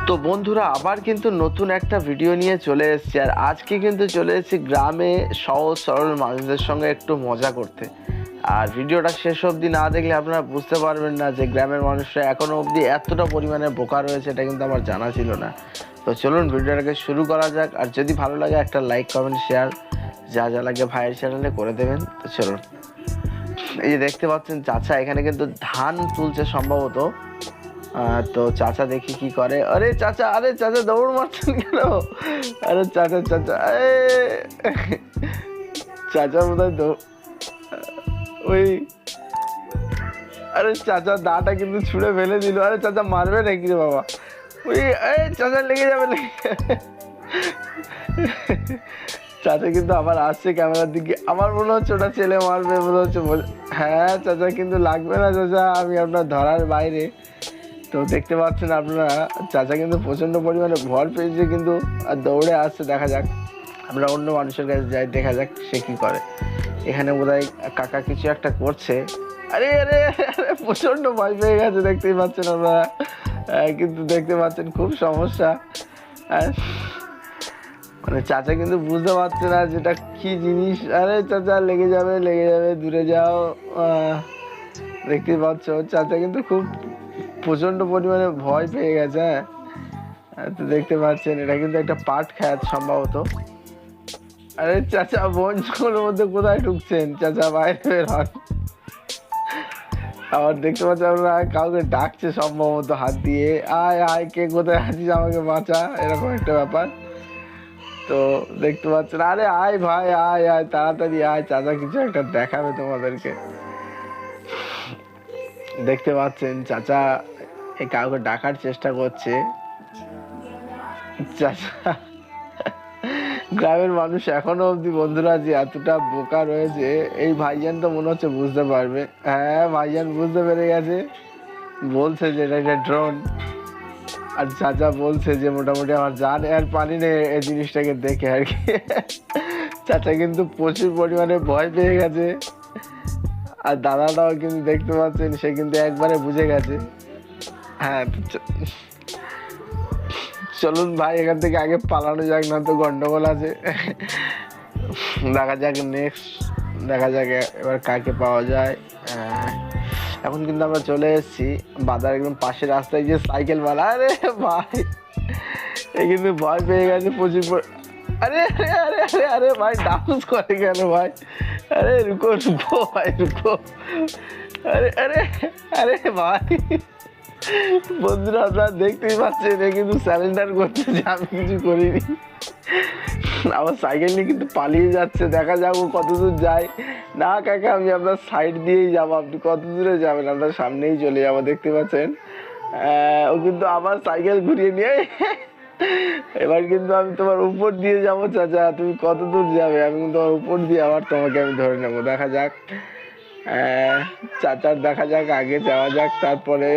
তো বন্ধুরা আবার কিন্তু নতুন একটা ভিডিও নিয়ে চলে এসেছি। আর আজকে কিন্তু চলে এসেছি গ্রামে সহজ সরল মানুষদের সঙ্গে একটু মজা করতে। আর ভিডিওটা শেষ অবধি না দেখলে আপনারা বুঝতে পারবেন না যে গ্রামের মানুষরা এখনো অবধি এতটা পরিমাণে বোকা রয়েছে, এটা কিন্তু আমার জানা ছিল না। তো চলুন ভিডিওটাকে শুরু করা যাক। আর যদি ভালো লাগে একটা লাইক কমেন্ট শেয়ার যা যা লাগে ভাইয়ের চ্যানেলে করে দেবেন। তো চলুন, এই যে দেখতে পাচ্ছেন চাচা এখানে কিন্তু ধান তুলছে সম্ভবত। তো চাচা দেখি কি করে। আরে চাচা দৌড় মারছেন কেন? আরে চাচা চাচা বোধহয় ওই আরে চাচা দাটা কিন্তু ছুঁড়ে ফেলে দিল। আরে চাচা মারবে নাকি রে বাবা? ওই চাচা লেগে যাবে। চাচা কিন্তু আবার আসছে ক্যামেরার দিকে। আমার মনে হচ্ছে ওটা ছেলে মারবে মনে হচ্ছে। হ্যাঁ চাচা কিন্তু লাগবে না চাচা, আমি আপনার ধরার বাইরে। তো দেখতে পাচ্ছেন আপনারা চাচা কিন্তু প্রচণ্ড পরিমাণে ভর পেয়েছে কিন্তু, আর দৌড়ে আসছে। দেখা যাক, আমরা অন্য মানুষের কাছে যাই, দেখা যাক সে কী করে। এখানে বোধহয় কাকা কিছু একটা করছে। আরে আরে আরে প্রচণ্ড ভয় পেয়ে গেছে, দেখতেই পাচ্ছেন আপনারা। কিন্তু দেখতে পাচ্ছেন খুব সমস্যা। মানে চাচা কিন্তু বুঝতে পারছে না যেটা কি জিনিস। আরে চাচা লেগে যাবে দূরে যাও। দেখতে পাচ্ছ চাচা কিন্তু খুব প্রচন্ড পরিমাণে ভয় পেয়ে গেছে। তো দেখতে পাচ্ছেন এটা কিন্তু একটা পাট খ্যাত সম্ভবত। আরে চাচা বন জঙ্গলের মধ্যে কোথায় ঢুকছেন? চাচা বাইরে বের হন। আবার দেখতে পাচ্ছেন আমরা কাউকে ডাকছে সম্ভবত হাত দিয়ে, আয় আয় কে কোথায় আছিস, আমাকে বাঁচা, এরকম একটা ব্যাপার। তো দেখতে পাচ্ছেন, আরে আয় ভাই আয় আয় তাড়াতাড়ি আয়, চাচা কিছু একটা দেখাবে তোমাদেরকে। দেখতে পাচ্ছেন চাচা এই কাউকে ডাকার চেষ্টা করছে। চাচা গ্রামের মানুষ এখনো অবধি বন্ধুরা যে এতটা বোকা রয়েছে, এই ভাইজান তো মনে হচ্ছে বুঝতে পারবে। হ্যাঁ ভাইজান বুঝতে পেরে গেছে, বলছে যে এটা একটা ড্রোন। আর চাচা বলছে যে মোটামুটি আমার জান আর পানি নেই এই জিনিসটাকে দেখে আর কি। চাচা কিন্তু প্রচুর পরিমাণে ভয় পেয়ে গেছে। আর দাদাটাও কিন্তু দেখতে পাচ্ছেন সে কিন্তু একবারে বুঝে গেছে। হ্যাঁ চলুন ভাই এখান থেকে আগে পালানো যাক, না তো গন্ডগোল আছে। দেখা যাক নেক্সট, দেখা যাক এবার কাকে পাওয়া যায়। এখন কিন্তু আমরা চলে এসেছি বাজার একদম পাশের রাস্তায়, যে সাইকেল বালা। আরে ভাই এ কিন্তু ভয় পেয়ে গেছে প্রচুর। আরে আরে আরে আরে আরে ভাই ডান্স করে কেন ভাই? আরে রুকো রুকো ভাই রুকো। আরে আরে আরে ভাই বন্ধুরা আপনারা দেখতেই পাচ্ছেন এ কিন্তু স্যালেন্ডার করছে যে আমি কিছু করিনি। আমার সাইকেল নিয়ে কিন্তু পালিয়ে যাচ্ছে। দেখা যাক ও কত দূর যায়। না কাকা আমি আপনার সাইড দিয়েই যাবো, আপনি কত দূরে যাবেন, আপনার সামনেই চলে যাবো। দেখতে পাচ্ছেন ও কিন্তু আমার সাইকেল ঘুরিয়ে নিয়ে এবার কিন্তু আমি তোমার উপর দিয়ে যাবো। চাচা তুমি কত দূর যাবে? আমি কিন্তু তোমার উপর দিয়ে আবার তোমাকে আমি ধরে নেবো। দেখা যাক চাচার, দেখা যাক আগে যাওয়া যাক, তারপরে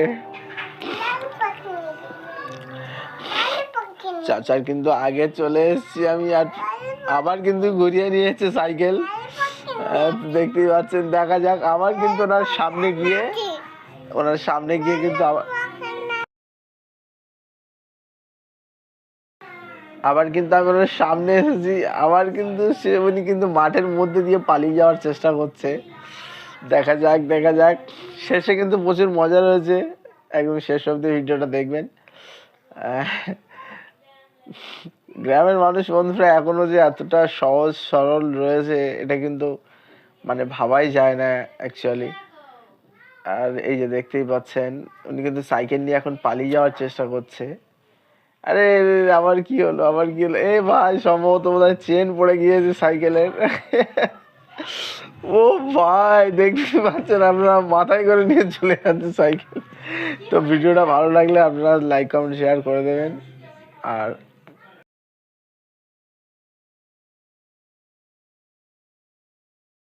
চাচার কিন্তু আগে চলে এসেছি আমি। আর আবার কিন্তু ঘুরিয়ে নিয়েছে সাইকেল, দেখতেই পাচ্ছেন। দেখা যাক আবার কিন্তু ওনার সামনে গিয়ে কিন্তু আবার কিন্তু আমি ওনার সামনে এসেছি। আবার কিন্তু সে উনি কিন্তু মাঠের মধ্যে দিয়ে পালিয়ে যাওয়ার চেষ্টা করছে। দেখা যাক শেষে কিন্তু প্রচুর মজা রয়েছে, একদম শেষ অবধি ভিডিওটা দেখবেন। গ্রামের মানুষ বন্ধুরা এখনো যে এতটা সহজ সরল রয়েছে এটা কিন্তু মানে ভাবাই যায় না অ্যাকচুয়ালি। আর এই যে দেখতেই পাচ্ছেন উনি কিন্তু সাইকেল নিয়ে এখন পালিয়ে যাওয়ার চেষ্টা করছে। আরে আবার কি হলো এ ভাই সম্ভবত বোধহয় চেন পড়ে গিয়েছে সাইকেলের। ও ভাই দেখতে পাচ্ছেন আপনারা মাথায় করে নিয়ে চলে যাচ্ছে সাইকেল। তো ভিডিওটা ভালো লাগলে আপনারা লাইক কমেন্ট শেয়ার করে দেবেন। আর